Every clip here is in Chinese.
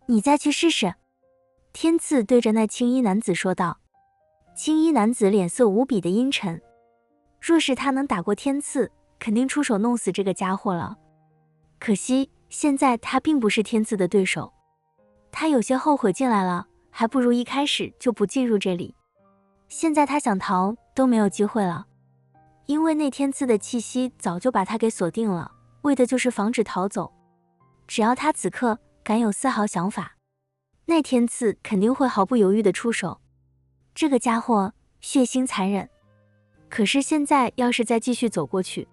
你再去试试。天赐对着那青衣男子说道。青衣男子脸色无比的阴沉，若是他能打过天赐，肯定出手弄死这个家伙了。可惜现在他并不是天赐的对手，他有些后悔进来了，还不如一开始就不进入这里。现在他想逃都没有机会了，因为那天赐的气息早就把他给锁定了，为的就是防止逃走。只要他此刻敢有丝毫想法，那天赐肯定会毫不犹豫地出手。这个家伙血腥残忍，可是现在要是再继续走过去，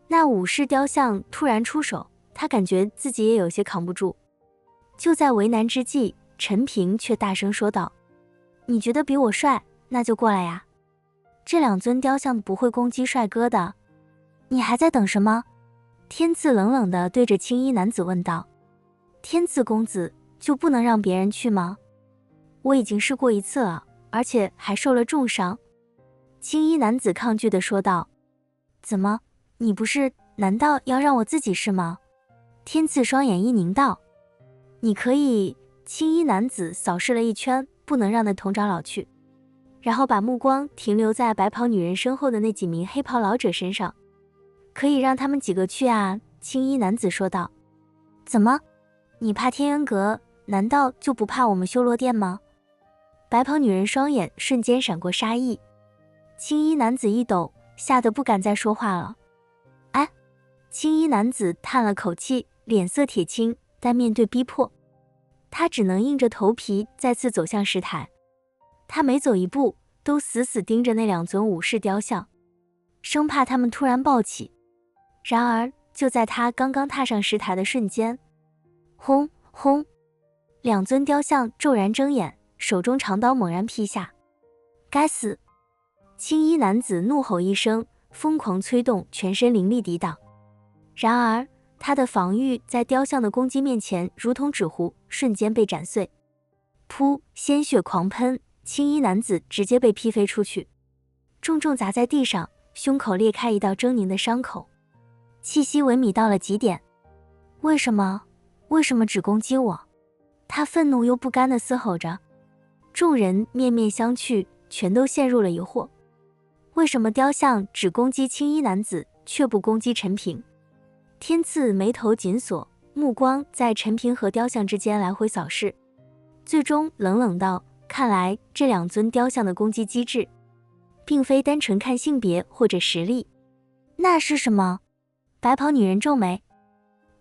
那武士雕像突然出手，他感觉自己也有些扛不住。就在为难之际，陈平却大声说道：你觉得比我帅，那就过来呀。这两尊雕像不会攻击帅哥的，你还在等什么？天赐冷冷地对着青衣男子问道。天赐公子就不能让别人去吗？我已经试过一次了，而且还受了重伤。青衣男子抗拒地说道。怎么，你不是难道要让我自己试吗？天赐双眼一凝道。你可以。青衣男子扫视了一圈，不能让那佟长老去，然后把目光停留在白袍女人身后的那几名黑袍老者身上。可以让他们几个去啊，青衣男子说道。怎么，你怕天元阁，难道就不怕我们修罗殿吗？白袍女人双眼瞬间闪过杀意。青衣男子一抖，吓得不敢再说话了。哎，青衣男子叹了口气，脸色铁青，但面对逼迫，他只能硬着头皮再次走向石台。他每走一步都死死盯着那两尊武士雕像，生怕他们突然暴起。然而就在他刚刚踏上石台的瞬间，轰轰，两尊雕像骤然睁眼，手中长刀猛然劈下。该死！青衣男子怒吼一声，疯狂催动全身灵力抵挡。然而他的防御在雕像的攻击面前如同纸糊，瞬间被斩碎。噗，鲜血狂喷，青衣男子直接被劈飞出去，重重砸在地上，胸口裂开一道狰狞的伤口，气息萎靡到了极点。为什么只攻击我？他愤怒又不甘地嘶吼着。众人面面相觑，全都陷入了疑惑。为什么雕像只攻击青衣男子，却不攻击陈平？天赐眉头紧锁，目光在陈平和雕像之间来回扫视，最终冷冷道：看来这两尊雕像的攻击机制并非单纯看性别或者实力。那是什么？白袍女人皱眉。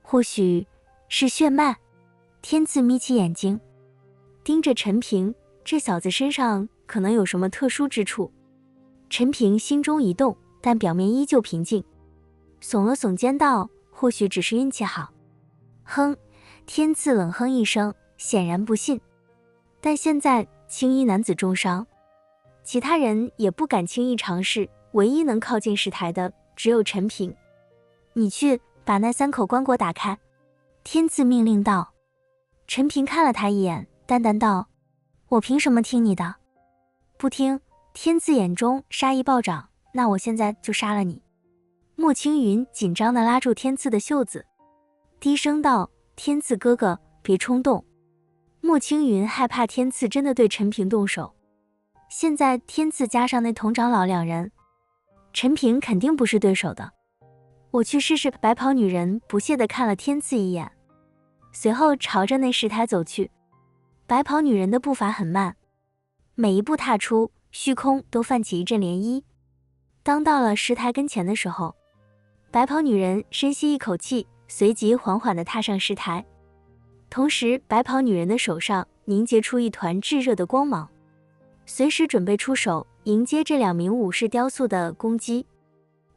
或许是血脉。天赐眯起眼睛盯着陈平，这小子身上可能有什么特殊之处。陈平心中一动，但表面依旧平静，耸了耸肩道：或许只是运气好。哼！天赐冷哼一声，显然不信。但现在青衣男子重伤，其他人也不敢轻易尝试，唯一能靠近石台的只有陈平。你去把那3口棺椁打开。天赐命令道。陈平看了他一眼，淡淡道：我凭什么听你的？不听。天赐眼中杀意暴涨，那我现在就杀了你。莫青云紧张地拉住天赐的袖子，低声道：天赐哥哥，别冲动。莫青云害怕天赐真的对陈平动手，现在天赐加上那佟长老两人，陈平肯定不是对手的。我去试试。白袍女人不屑地看了天赐一眼，随后朝着那石台走去。白袍女人的步伐很慢，每一步踏出，虚空都泛起一阵涟漪。当到了石台跟前的时候，白袍女人深吸一口气，随即缓缓地踏上石台。同时白袍女人的手上凝结出一团炙热的光芒，随时准备出手迎接这2名武士雕塑的攻击。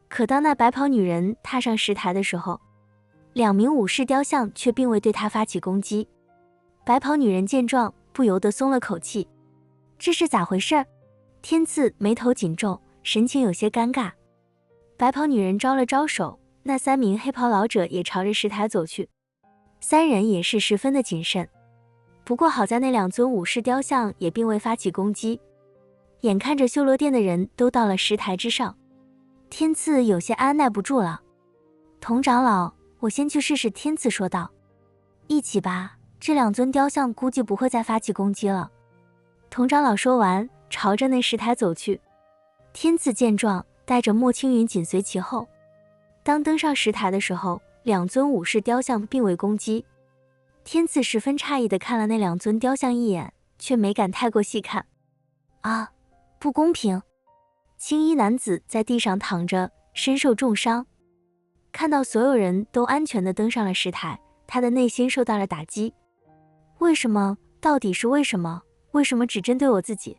可当那白袍女人踏上石台的时候，2名武士雕像却并未对她发起攻击。白袍女人见状，不由得松了口气。这是咋回事？天赐眉头紧皱，神情有些尴尬。白袍女人招了招手，那3名黑袍老者也朝着石台走去。3人也是十分的谨慎。不过好在那2尊武士雕像也并未发起攻击。眼看着修罗殿的人都到了石台之上，天赐有些按耐不住了。佟长老，我先去试试。天赐说道。一起吧，这2尊雕像估计不会再发起攻击了。佟长老说完，朝着那石台走去。天赐见状，带着莫青云紧随其后。当登上石台的时候，2尊武士雕像并未攻击。天赐十分诧异地看了那2尊雕像一眼，却没敢太过细看。啊，不公平！青衣男子在地上躺着，身受重伤。看到所有人都安全地登上了石台，他的内心受到了打击。为什么？到底是为什么？为什么只针对我自己？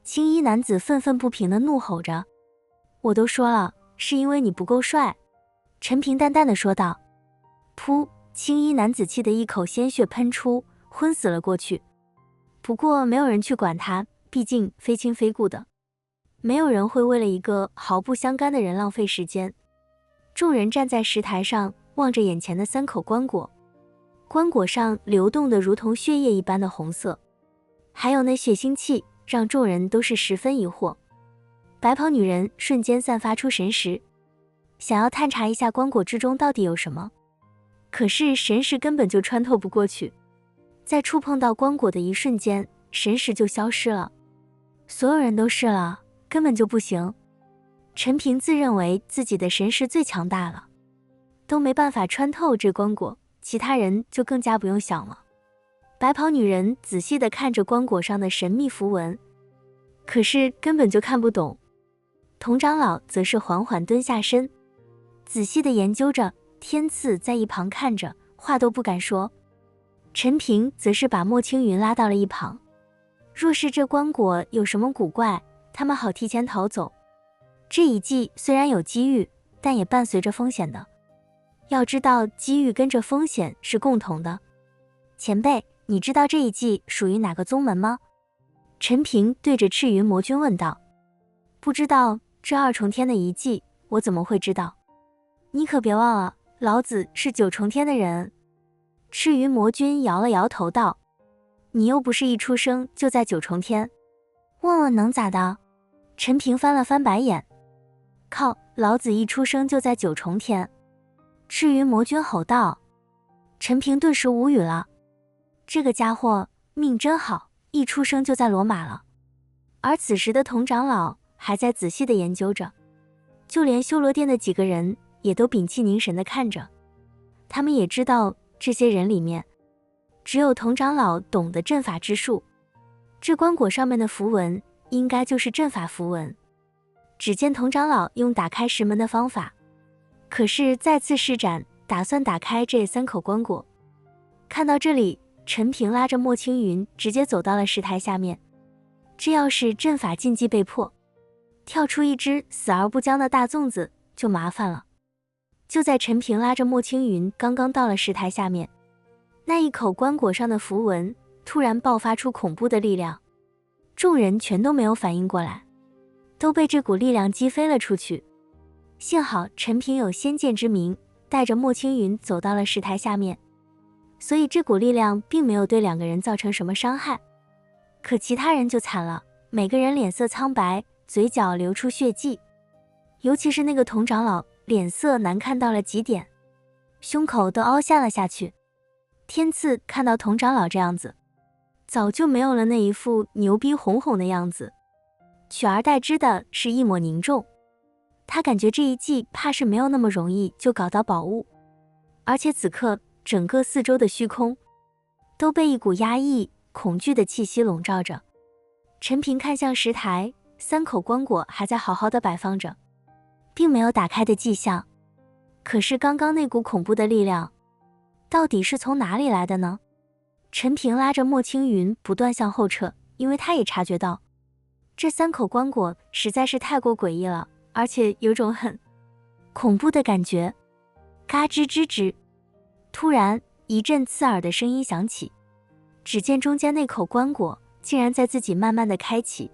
青衣男子愤愤不平地怒吼着。我都说了，是因为你不够帅。陈平淡淡地说道。噗！青衣男子气得一口鲜血喷出，昏死了过去。不过没有人去管他，毕竟非亲非故的，没有人会为了一个毫不相干的人浪费时间。众人站在石台上，望着眼前的3口棺椁，棺椁上流动的如同血液一般的红色，还有那血腥气，让众人都是十分疑惑。白袍女人瞬间散发出神识，想要探查一下棺椁之中到底有什么，可是神识根本就穿透不过去，在触碰到棺椁的一瞬间，神识就消失了。所有人都试了，根本就不行。陈平自认为自己的神识最强大了，都没办法穿透这棺椁，其他人就更加不用想了。白袍女人仔细地看着棺椁上的神秘符文，可是根本就看不懂。佟长老则是缓缓蹲下身，仔细地研究着。天赐在一旁看着，话都不敢说。陈平则是把莫青云拉到了一旁。若是这棺椁有什么古怪，他们好提前逃走。这一计虽然有机遇，但也伴随着风险的。要知道，机遇跟着风险是共同的。前辈，你知道这一计属于哪个宗门吗？陈平对着赤云魔君问道。不知道，这2重天的遗迹，我怎么会知道？你可别忘了，老子是9重天的人。赤云魔君摇了摇头道。你又不是一出生就在9重天，问问能咋的？陈平翻了翻白眼。靠，老子一出生就在9重天。赤云魔君吼道。陈平顿时无语了，这个家伙命真好，一出生就在罗马了。而此时的佟长老还在仔细地研究着，就连修罗殿的几个人也都屏气凝神地看着。他们也知道，这些人里面只有佟长老懂得阵法之术，这棺椁上面的符文应该就是阵法符文。只见佟长老用打开石门的方法，可是再次施展，打算打开这3口棺椁。看到这里，陈平拉着莫青云直接走到了石台下面。这要是阵法禁忌被破，跳出一只死而不僵的大粽子就麻烦了。就在陈平拉着莫青云刚刚到了石台下面，那一口棺椁上的符文突然爆发出恐怖的力量，众人全都没有反应过来，都被这股力量击飞了出去。幸好陈平有先见之明，带着莫青云走到了石台下面，所以这股力量并没有对2个人造成什么伤害。可其他人就惨了，每个人脸色苍白，嘴角流出血迹，尤其是那个佟长老，脸色难看到了极点，胸口都凹陷了下去。天赐看到佟长老这样子，早就没有了那一副牛逼哄哄的样子，取而代之的是一抹凝重。他感觉这一计怕是没有那么容易就搞到宝物，而且此刻整个四周的虚空都被一股压抑恐惧的气息笼罩着。陈平看向石台，3口棺椁还在好好的摆放着，并没有打开的迹象。可是刚刚那股恐怖的力量到底是从哪里来的呢？陈平拉着莫青云不断向后撤，因为他也察觉到这3口棺椁实在是太过诡异了，而且有种很恐怖的感觉。嘎吱吱吱，突然一阵刺耳的声音响起，只见中间那口棺椁竟然在自己慢慢的开启。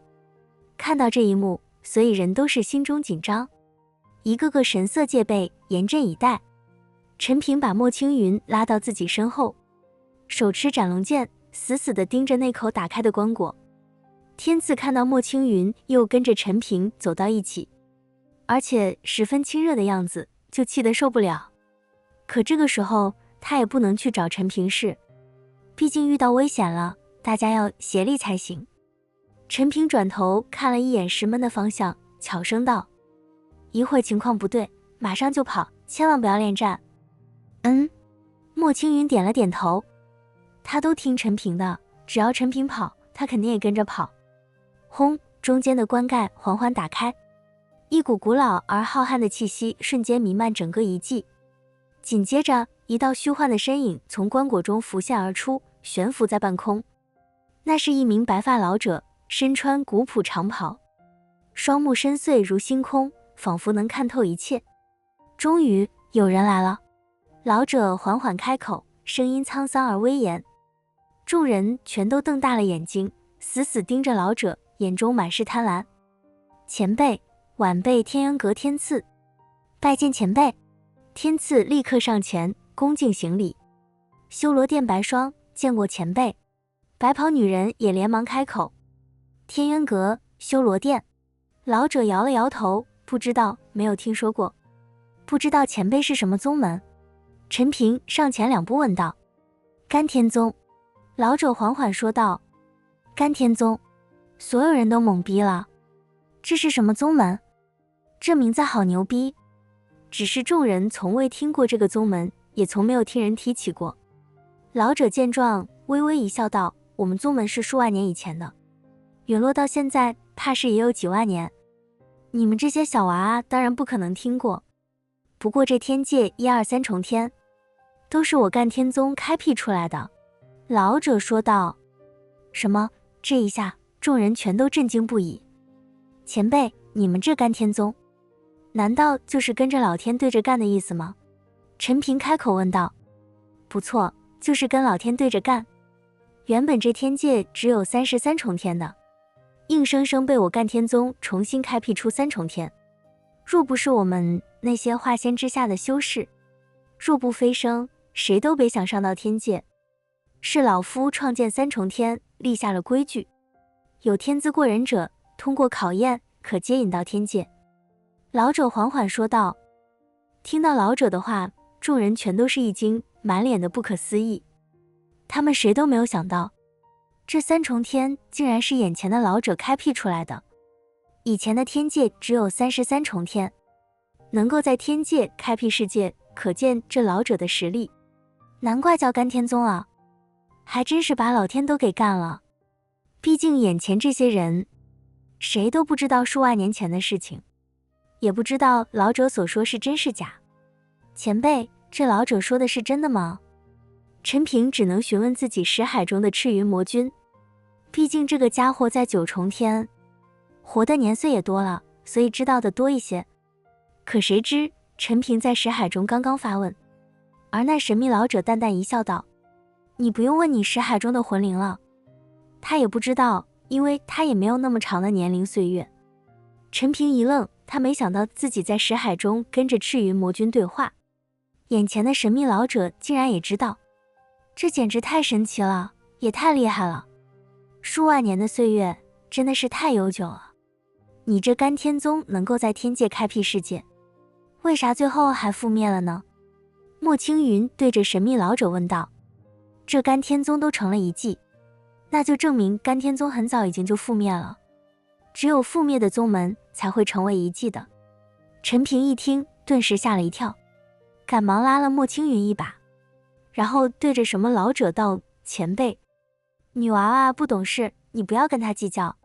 看到这一幕，所以人都是心中紧张，一个个神色戒备，严阵以待。陈平把莫青云拉到自己身后，手持斩龙剑，死死地盯着那口打开的棺椁。天赐看到莫青云又跟着陈平走到一起，而且十分亲热的样子，就气得受不了。可这个时候他也不能去找陈平试，毕竟遇到危险了，大家要协力才行。陈平转头看了一眼石门的方向，悄声道：“一会儿情况不对，马上就跑，千万不要恋战。”莫青云点了点头，他都听陈平的，只要陈平跑，他肯定也跟着跑。轰！中间的棺盖缓缓打开，一股古老而浩瀚的气息瞬间弥漫整个遗迹。紧接着，一道虚幻的身影从棺椁中浮现而出，悬浮在半空。那是一名白发老者，身穿古朴长袍，双目深邃如星空，仿佛能看透一切。终于有人来了，老者缓缓开口，声音沧桑而威严。众人全都瞪大了眼睛，死死盯着老者，眼中满是贪婪。前辈，晚辈天渊阁天赐，拜见前辈。天赐立刻上前恭敬行礼。修罗殿白霜，见过前辈。白袍女人也连忙开口。天渊阁，修罗殿。老者摇了摇头，不知道，没有听说过。不知道前辈是什么宗门？陈平上前2步问道。甘天宗。老者缓缓说道。甘天宗。所有人都懵逼了，这是什么宗门？这名字好牛逼，只是众人从未听过这个宗门，也从没有听人提起过。老者见状，微微一笑道：“我们宗门是数万年以前的，陨落到现在，怕是也有几万年。你们这些小娃啊，当然不可能听过。不过这天界1、2、3重天，都是我干天宗开辟出来的。”老者说道。什么？这一下众人全都震惊不已。前辈，你们这干天宗，难道就是跟着老天对着干的意思吗？陈平开口问道。不错，就是跟老天对着干。原本这天界只有33重天的，硬生生被我干天宗重新开辟出3重天。若不是我们那些化仙之下的修士，若不飞升，谁都别想上到天界。是老夫创建3重天，立下了规矩，有天资过人者，通过考验可接引到天界。老者缓缓说道。听到老者的话，众人全都是一惊，满脸的不可思议。他们谁都没有想到，这3重天竟然是眼前的老者开辟出来的。以前的天界只有33重天，能够在天界开辟世界，可见这老者的实力。难怪叫干天宗啊，还真是把老天都给干了。毕竟眼前这些人，谁都不知道数万年前的事情，也不知道老者所说是真是假。前辈，这老者说的是真的吗？陈平只能询问自己识海中的赤云魔君，毕竟这个家伙在9重天活的年岁也多了，所以知道的多一些。可谁知陈平在识海中刚刚发问，而那神秘老者淡淡一笑道：“你不用问你识海中的魂灵了，他也不知道，因为他也没有那么长的年龄岁月。”陈平一愣，他没想到自己在识海中跟着赤云魔君对话，眼前的神秘老者竟然也知道，这简直太神奇了，也太厉害了。数万年的岁月真的是太悠久了。你这干天宗能够在天界开辟世界，为啥最后还覆灭了呢？莫青云对着神秘老者问道。这干天宗都成了遗迹，那就证明干天宗很早已经就覆灭了，只有覆灭的宗门才会成为遗迹的。陈平一听，顿时吓了一跳，赶忙拉了莫青云一把，然后对着什么老者道：“前辈，女娃娃不懂事，你不要跟他计较。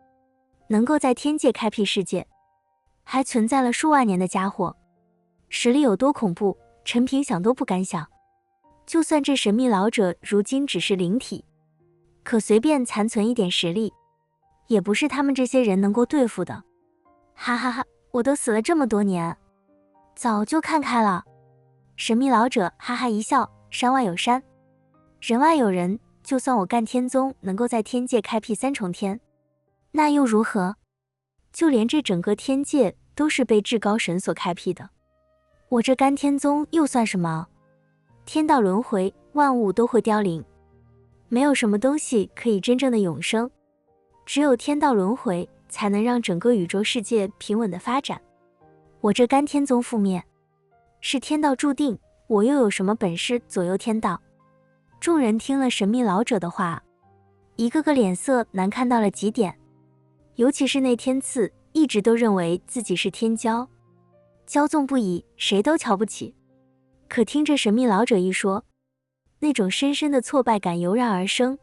能够在天界开辟世界，还存在了数万年的家伙，实力有多恐怖，陈平想都不敢想。就算这神秘老者如今只是灵体，可随便残存一点实力，也不是他们这些人能够对付的。哈哈哈，我都死了这么多年，早就看开了。”神秘老者哈哈一笑，山外有山，人外有人，就算我干天宗能够在天界开辟3重天，那又如何？就连这整个天界都是被至高神所开辟的，我这干天宗又算什么？天道轮回，万物都会凋零，没有什么东西可以真正的永生，只有天道轮回才能让整个宇宙世界平稳的发展。我这干天宗覆灭，是天道注定，我又有什么本事左右天道？众人听了神秘老者的话，一个个脸色难看到了极点，尤其是那天赐，一直都认为自己是天骄，骄纵不已，谁都瞧不起。可听着神秘老者一说，那种深深的挫败感油然而生。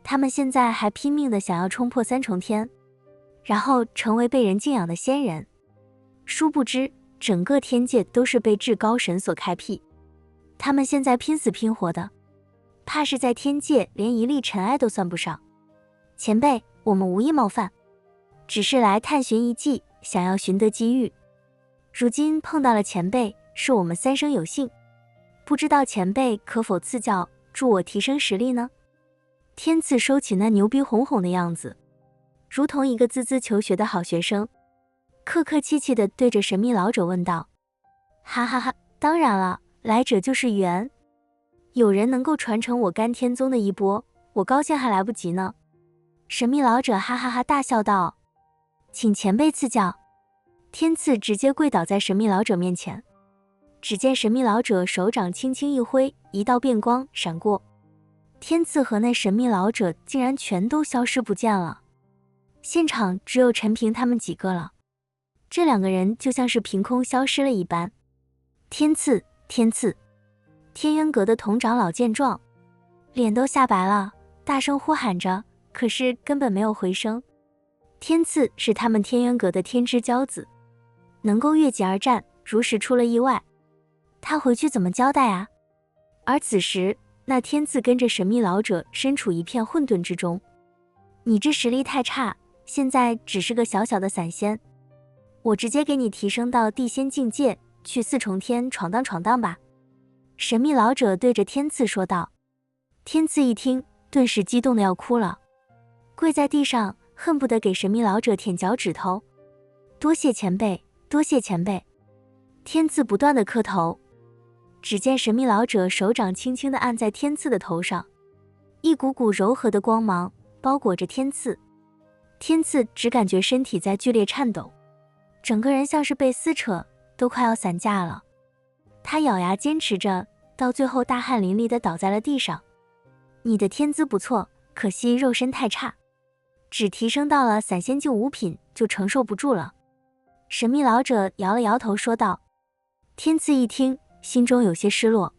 他们现在还拼命地想要冲破3重天，然后成为被人敬仰的仙人。殊不知，整个天界都是被至高神所开辟。他们现在拼死拼活的，怕是在天界连一粒尘埃都算不上。前辈，我们无意冒犯，只是来探寻一计，想要寻得机遇。如今碰到了前辈，是我们3生有幸，不知道前辈可否赐教，助我提升实力呢？天赐收起那牛逼哄哄的样子，如同一个孜孜求学的好学生，客客气气地对着神秘老者问道：哈哈哈，当然了，来者就是缘，有人能够传承我甘天宗的衣钵，我高兴还来不及呢。神秘老者哈哈哈大笑道：请前辈赐教。天赐直接跪倒在神秘老者面前，只见神秘老者手掌轻轻一挥，一道变光闪过，天赐和那神秘老者竟然全都消失不见了。现场只有陈平他们几个了，这2个人就像是凭空消失了一般。天赐，天渊阁的童长老见状，脸都吓白了，大声呼喊着，可是根本没有回声。天赐是他们天渊阁的天之骄子，能够越级而战，如实出了意外，他回去怎么交代啊？而此时，那天赐跟着神秘老者身处一片混沌之中。你这实力太差，现在只是个小小的散仙，我直接给你提升到地仙境界，去4重天闯荡吧。神秘老者对着天赐说道。天赐一听，顿时激动的要哭了，跪在地上，恨不得给神秘老者舔脚趾头。多谢前辈，多谢前辈。天赐不断的磕头。只见神秘老者手掌轻轻地按在天赐的头上，一股股柔和的光芒包裹着天赐。天赐只感觉身体在剧烈颤抖，整个人像是被撕扯，都快要散架了。他咬牙坚持着，到最后大汗淋漓地倒在了地上。你的天资不错，可惜肉身太差，只提升到了散仙境5品就承受不住了。神秘老者摇了摇头说道。天赐一听，心中有些失落，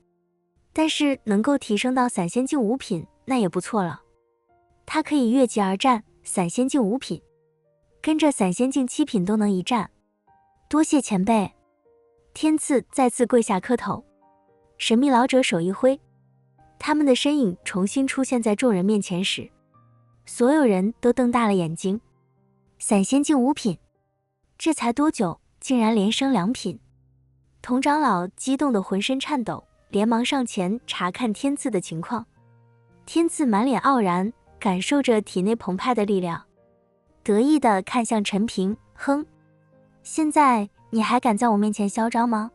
但是能够提升到散仙境5品，那也不错了。他可以越级而战，散仙境5品，跟着散仙境7品都能一战。多谢前辈。天赐再次跪下磕头。神秘老者手一挥，他们的身影重新出现在众人面前时，所有人都瞪大了眼睛。散仙境5品，这才多久，竟然连升2品。童长老激动得浑身颤抖，连忙上前查看天赐的情况。天赐满脸傲然，感受着体内澎湃的力量，得意地看向陈平，哼，现在你还敢在我面前嚣张吗？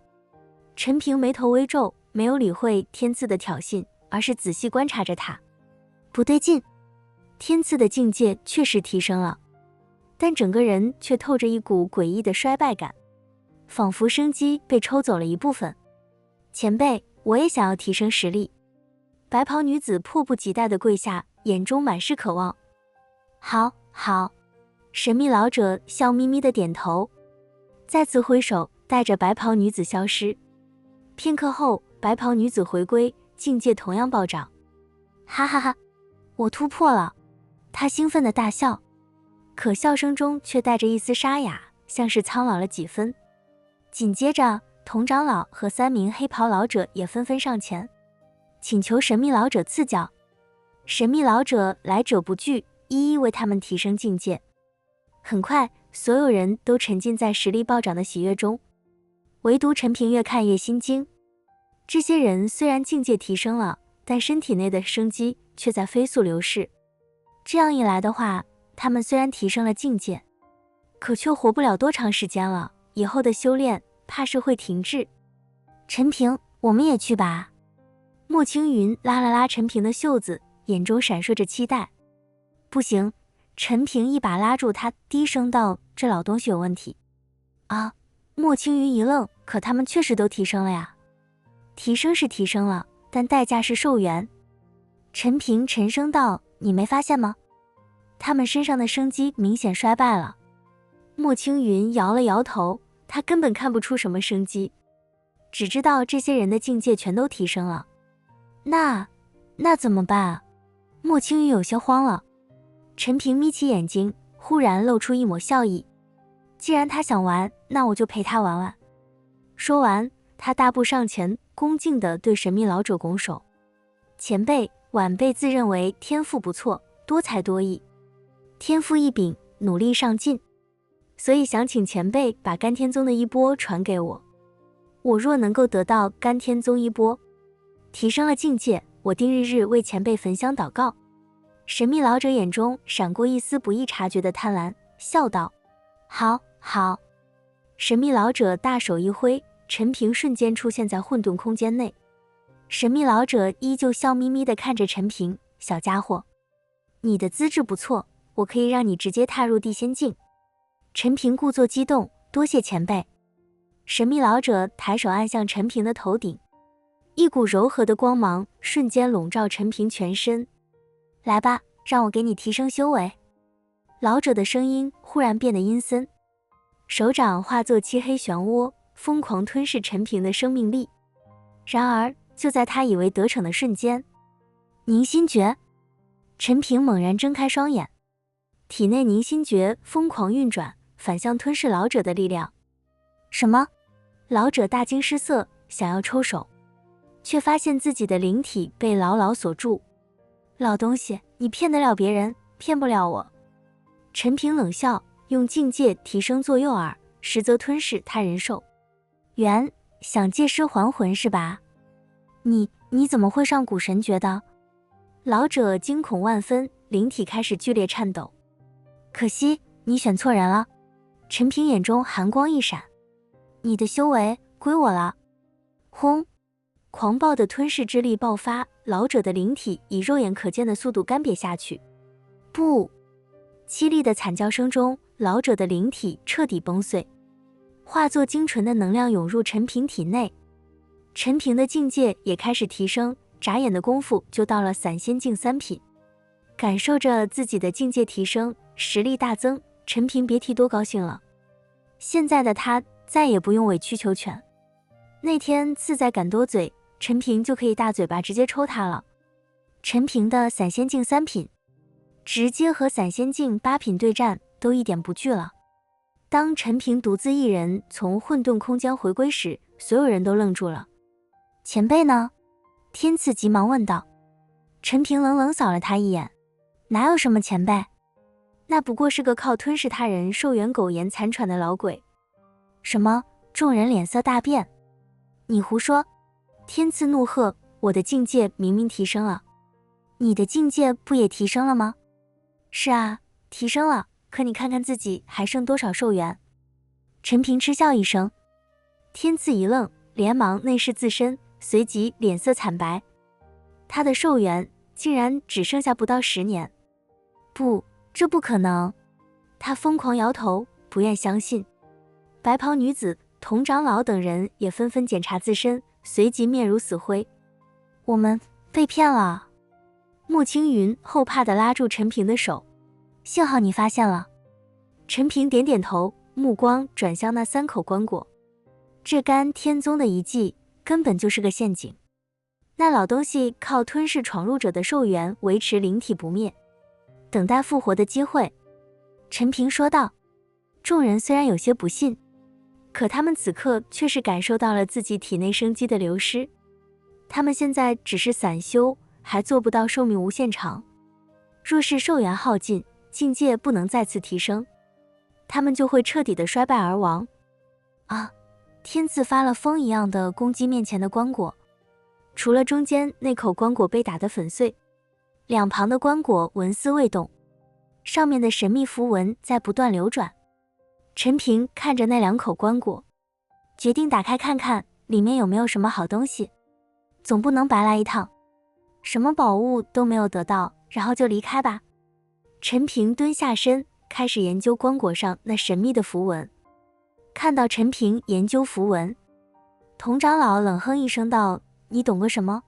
陈平眉头微皱，没有理会天赐的挑衅，而是仔细观察着他。不对劲，天赐的境界确实提升了，但整个人却透着一股诡异的衰败感，仿佛生机被抽走了一部分。前辈，我也想要提升实力。白袍女子迫不及待地跪下，眼中满是渴望。好，好。神秘老者笑眯眯地点头，再次挥手带着白袍女子消失。片刻后，白袍女子回归，境界同样暴涨。哈哈哈，我突破了！她兴奋地大笑，可笑声中却带着一丝沙哑，像是苍老了几分。紧接着，童长老和3名黑袍老者也纷纷上前，请求神秘老者赐教。神秘老者来者不拒，一一为他们提升境界。很快，所有人都沉浸在实力暴涨的喜悦中，唯独陈平越看越心惊。这些人虽然境界提升了，但身体内的生机却在飞速流逝。这样一来的话，他们虽然提升了境界，可却活不了多长时间了，以后的修炼怕是会停滞。陈平，我们也去吧。莫青云拉了拉陈平的袖子，眼中闪烁着期待。不行，陈平一把拉住他，低声道：“这老东西有问题。”啊！莫青云一愣，可他们确实都提升了呀。提升是提升了，但代价是寿元。陈平沉声道：“你没发现吗？他们身上的生机明显衰败了。”莫青云摇了摇头，他根本看不出什么生机，只知道这些人的境界全都提升了。那怎么办啊？莫青云有些慌了。陈平眯起眼睛，忽然露出一抹笑意。既然他想玩，那我就陪他玩玩。说完，他大步上前，恭敬地对神秘老者拱手：“前辈、晚辈自认为天赋不错，多才多艺，天赋异禀，努力上进，所以想请前辈把甘天宗的衣钵传给我。我若能够得到甘天宗衣钵，提升了境界，我定日日为前辈焚香祷告。”神秘老者眼中闪过一丝不易察觉的贪婪，笑道：“好，好。”神秘老者大手一挥，陈平瞬间出现在混沌空间内。神秘老者依旧笑眯眯地看着陈平：“小家伙，你的资质不错，我可以让你直接踏入地仙境。”陈平故作激动：“多谢前辈。”神秘老者抬手按向陈平的头顶，一股柔和的光芒瞬间笼罩陈平全身。“来吧，让我给你提升修为。”老者的声音忽然变得阴森，手掌化作漆黑漩涡，疯狂吞噬陈平的生命力。然而，就在他以为得逞的瞬间，凝心诀！陈平猛然睁开双眼，体内凝心诀疯狂运转，反向吞噬老者的力量。什么？老者大惊失色，想要抽手，却发现自己的灵体被牢牢锁住。老东西，你骗得了别人，骗不了我。陈平冷笑，用境界提升做诱饵，实则吞噬他人兽。想借尸还魂是吧？你怎么会上古神诀的？老者惊恐万分，灵体开始剧烈颤抖。可惜你选错人了。陈平眼中寒光一闪，你的修为归我了。轰！狂暴的吞噬之力爆发，老者的灵体以肉眼可见的速度干瘪下去。不！凄厉的惨叫声中，老者的灵体彻底崩碎，化作精纯的能量涌入陈平体内。陈平的境界也开始提升，眨眼的功夫就到了散仙境3品。感受着自己的境界提升，实力大增，陈平别提多高兴了。现在的他再也不用委曲求全。那天自在敢多嘴，陈平就可以大嘴巴直接抽他了。陈平的散仙境3品，直接和散仙境8品对战都一点不惧了。当陈平独自一人从混沌空间回归时，所有人都愣住了。前辈呢？天赐急忙问道。陈平冷冷扫了他一眼，哪有什么前辈？那不过是个靠吞噬他人寿元苟延残喘的老鬼。什么？众人脸色大变。你胡说！天赐怒喝，我的境界明明提升了，你的境界不也提升了吗？是啊，提升了，可你看看自己还剩多少寿元？陈平嗤笑一声。天赐一愣，连忙内视自身，随即脸色惨白。他的寿元竟然只剩下不到10年。不，这不可能！他疯狂摇头，不愿相信。白袍女子、童长老等人也纷纷检查自身，随即面如死灰。我们被骗了！穆青云后怕地拉住陈平的手，幸好你发现了。陈平点点头，目光转向那3口棺椁。这甘天宗的遗迹根本就是个陷阱，那老东西靠吞噬闯入者的寿元维持灵体不灭，等待复活的机会。陈平说道。众人虽然有些不信，可他们此刻却是感受到了自己体内生机的流失。他们现在只是散修，还做不到寿命无限长。若是寿元耗尽，境界不能再次提升，他们就会彻底的衰败而亡。啊！天赐发了疯一样的攻击面前的棺椁，除了中间那口棺椁被打得粉碎，两旁的棺椁纹丝未动，上面的神秘符文在不断流转。陈平看着那2口棺椁，决定打开看看里面有没有什么好东西，总不能白来一趟，什么宝物都没有得到，然后就离开吧。陈平蹲下身，开始研究棺椁上那神秘的符文。看到陈平研究符文，童长老冷哼一声道：“你懂个什么？”